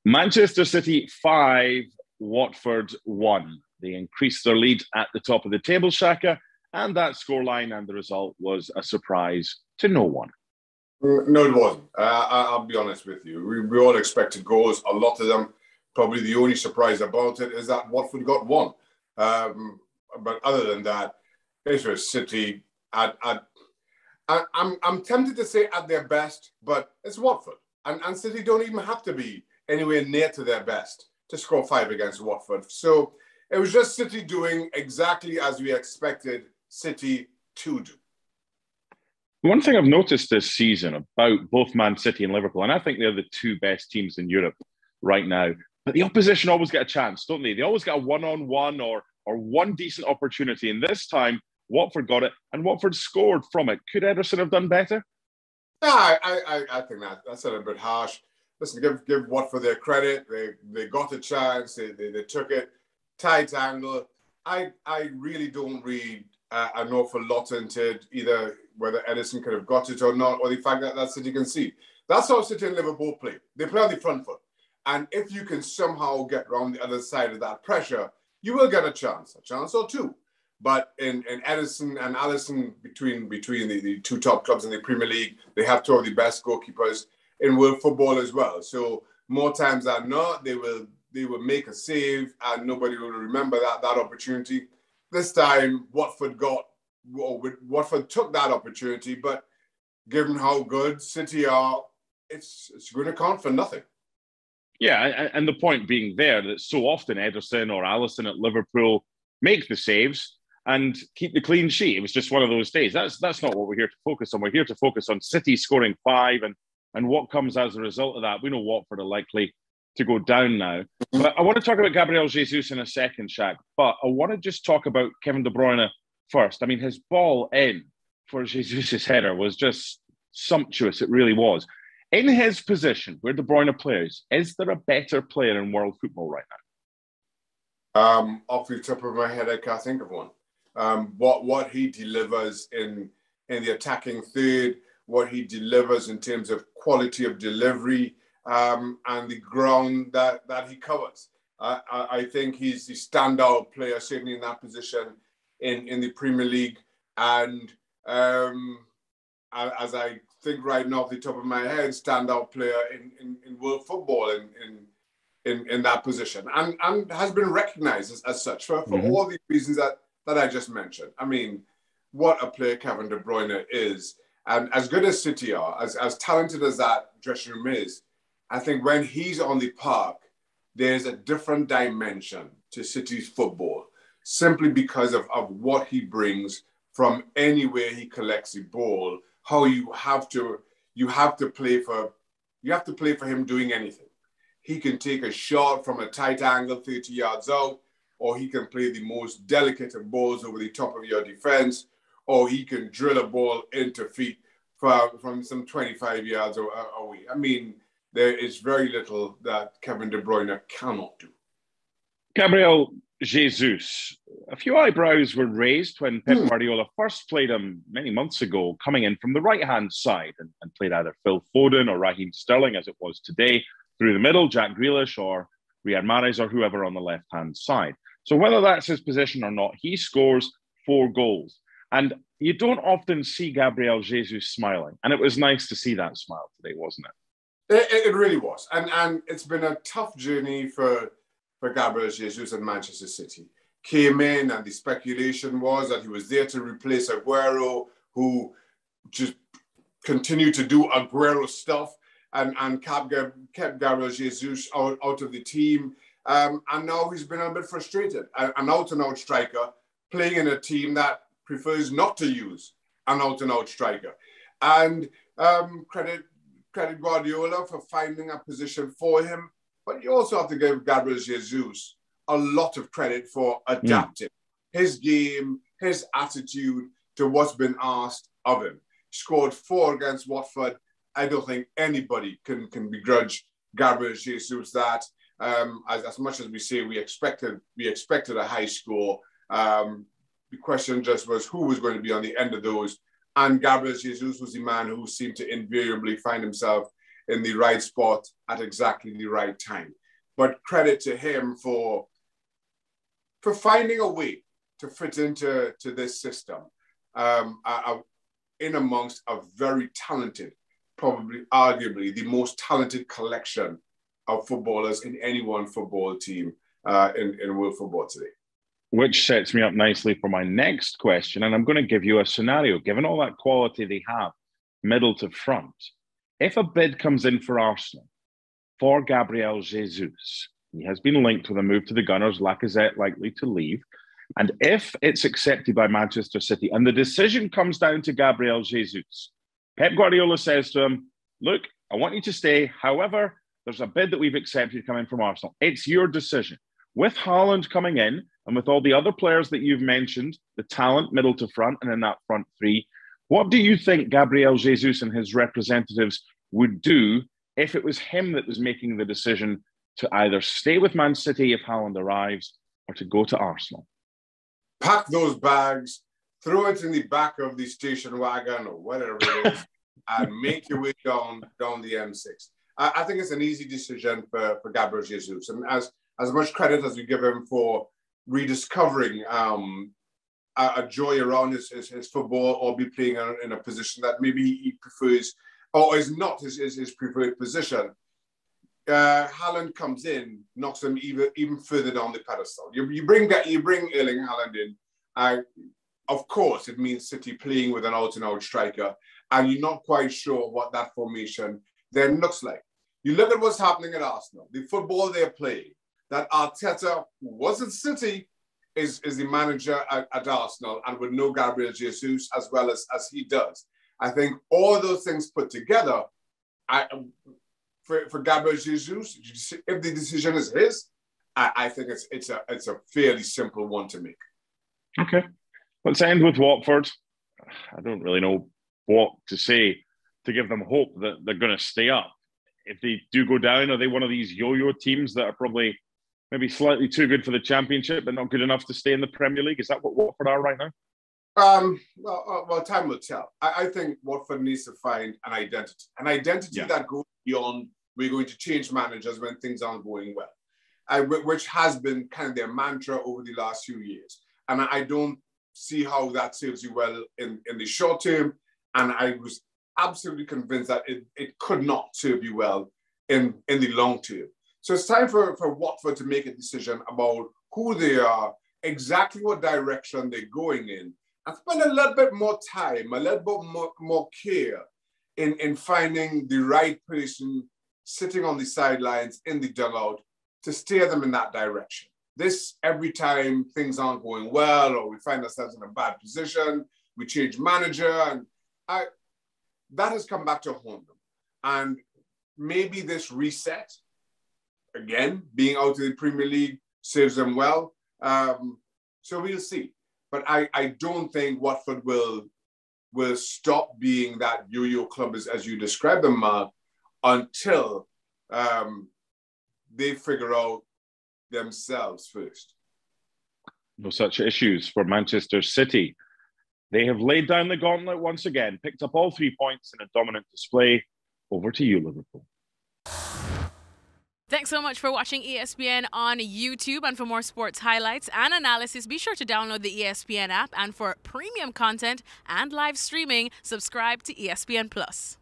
Manchester City 5, Watford 1. They increased their lead at the top of the table, Shaka, and that scoreline and the result was a surprise to no one. No, it wasn't. I'll be honest with you. We all expected goals, a lot of them. Probably the only surprise about it is that Watford got one. But other than that, it was City I'm tempted to say at their best, but it's Watford. And City don't even have to be anywhere near to their best to score 5 against Watford. So it was just City doing exactly as we expected City to do. One thing I've noticed this season about both Man City and Liverpool, and I think they're the two best teams in Europe right now, but the opposition always get a chance, don't they? They always get a one-on-one or one decent opportunity. And this time, Watford got it, and Watford scored from it. Could Ederson have done better? Yeah, I think that's a little bit harsh. Listen, give Watford their credit. They got a chance. They took it. Tight angle. I really don't read an awful lot into it, either whether Ederson could have got it or not, or the fact that City can see. That's how City and Liverpool play. They play on the front foot. And if you can somehow get around the other side of that pressure, you will get a chance or two. But in Ederson and Alisson, between the two top clubs in the Premier League, they have two of the best goalkeepers in world football as well. So more times than not, they will make a save and nobody will remember that opportunity. This time, Watford took that opportunity, but given how good City are, it's going to count for nothing. Yeah, and the point being there that so often Ederson or Alisson at Liverpool make the saves and keep the clean sheet. It was just one of those days. That's not what we're here to focus on. We're here to focus on City scoring 5 and what comes as a result of that. We know Watford are likely to go down now. But I want to talk about Gabriel Jesus in a second, Shaq. But I want to just talk about Kevin De Bruyne first. I mean, his ball in for Jesus' header was just sumptuous. It really was. In his position, where De Bruyne plays, is there a better player in world football right now? Off the top of my head, I can't think of one. What he delivers in the attacking third, what he delivers in terms of quality of delivery, and the ground that he covers. I think he's the standout player, certainly in that position in the Premier League. And as I think right now off the top of my head, standout player in world football in that position. And has been recognized as such for all the reasons that I just mentioned. I mean, what a player Kevin De Bruyne is. And as good as City are, as talented as that dressing room is, I think when he's on the park, there's a different dimension to City's football, simply because of what he brings from anywhere he collects the ball. How you have to play for him doing anything. He can take a shot from a tight angle 30 yards out, or he can play the most delicate of balls over the top of your defense, or he can drill a ball into feet from some 25 yards away. I mean, there is very little that Kevin De Bruyne cannot do. Gabriel Jesus. A few eyebrows were raised when Pep Guardiola first played him many months ago, coming in from the right-hand side and played either Phil Foden or Raheem Sterling, as it was today, through the middle, Jack Grealish or Riyad Mahrez or whoever on the left-hand side. So whether that's his position or not, he scores 4 goals. And you don't often see Gabriel Jesus smiling. And it was nice to see that smile today, wasn't it? It really was. And it's been a tough journey for Gabriel Jesus and Manchester City. Came in and the speculation was that he was there to replace Aguero, who just continued to do Aguero stuff and kept Gabriel Jesus out of the team. And now he's been a bit frustrated. An out-and-out striker playing in a team that prefers not to use an out-and-out striker. And credit Guardiola for finding a position for him. But you also have to give Gabriel Jesus a lot of credit for adapting his game, his attitude to what's been asked of him. He scored 4 against Watford. I don't think anybody can begrudge Gabriel Jesus that. As much as we say we expected a high score, the question just was who was going to be on the end of those. And Gabriel Jesus was the man who seemed to invariably find himself in the right spot at exactly the right time. But credit to him for finding a way to fit into this system in amongst a very talented, probably arguably the most talented collection of footballers in any one football team in world football today. Which sets me up nicely for my next question. And I'm going to give you a scenario. Given all that quality they have, middle to front, if a bid comes in for Arsenal for Gabriel Jesus, he has been linked with a move to the Gunners, Lacazette likely to leave. And if it's accepted by Manchester City and the decision comes down to Gabriel Jesus, Pep Guardiola says to him, look, I want you to stay. However, there's a bid that we've accepted coming from Arsenal. It's your decision. With Haaland coming in and with all the other players that you've mentioned, the talent middle to front and in that front three, what do you think Gabriel Jesus and his representatives would do if it was him that was making the decision to either stay with Man City if Haaland arrives or to go to Arsenal? Pack those bags, throw it in the back of the station wagon or whatever it is, and make your way down the M6. I think it's an easy decision for Gabriel Jesus. And as much credit as we give him for rediscovering a joy around his football or be playing in a position that maybe he prefers or is not his preferred position, Haaland comes in, knocks him even further down the pedestal. You bring Erling Haaland in, of course it means City playing with an out-and-out striker, and you're not quite sure what that formation then looks like. You look at what's happening at Arsenal, the football they're playing, that Arteta, who was at City, is the manager at Arsenal and would know Gabriel Jesus as well as he does. I think all those things put together, for Gabriel Jesus, if the decision is his, I think it's a fairly simple one to make. Okay. Let's end with Watford. I don't really know what to say to give them hope that they're going to stay up. If they do go down, are they one of these yo-yo teams that are probably maybe slightly too good for the Championship but not good enough to stay in the Premier League? Is that what Watford are right now? Well, time will tell. I think Watford needs to find an identity that goes beyond we're going to change managers when things aren't going well, which has been kind of their mantra over the last few years. And I don't see how that serves you well in the short term. And I was absolutely convinced that it could not serve you well in the long term. So it's time for Watford to make a decision about who they are, exactly what direction they're going in, and spend a little bit more time, a little bit more care in finding the right person sitting on the sidelines in the dugout to steer them in that direction. This, every time things aren't going well or we find ourselves in a bad position, we change manager, and that has come back to haunt them. And maybe this reset, again, being out of the Premier League, serves them well. So we'll see. But I don't think Watford will stop being that yo-yo club as you described them, Mark, until they figure out themselves first. No such issues for Manchester City. They have laid down the gauntlet once again, picked up all 3 points in a dominant display. Over to you, Liverpool. Thanks so much for watching ESPN on YouTube. And for more sports highlights and analysis, be sure to download the ESPN app. And for premium content and live streaming, subscribe to ESPN Plus.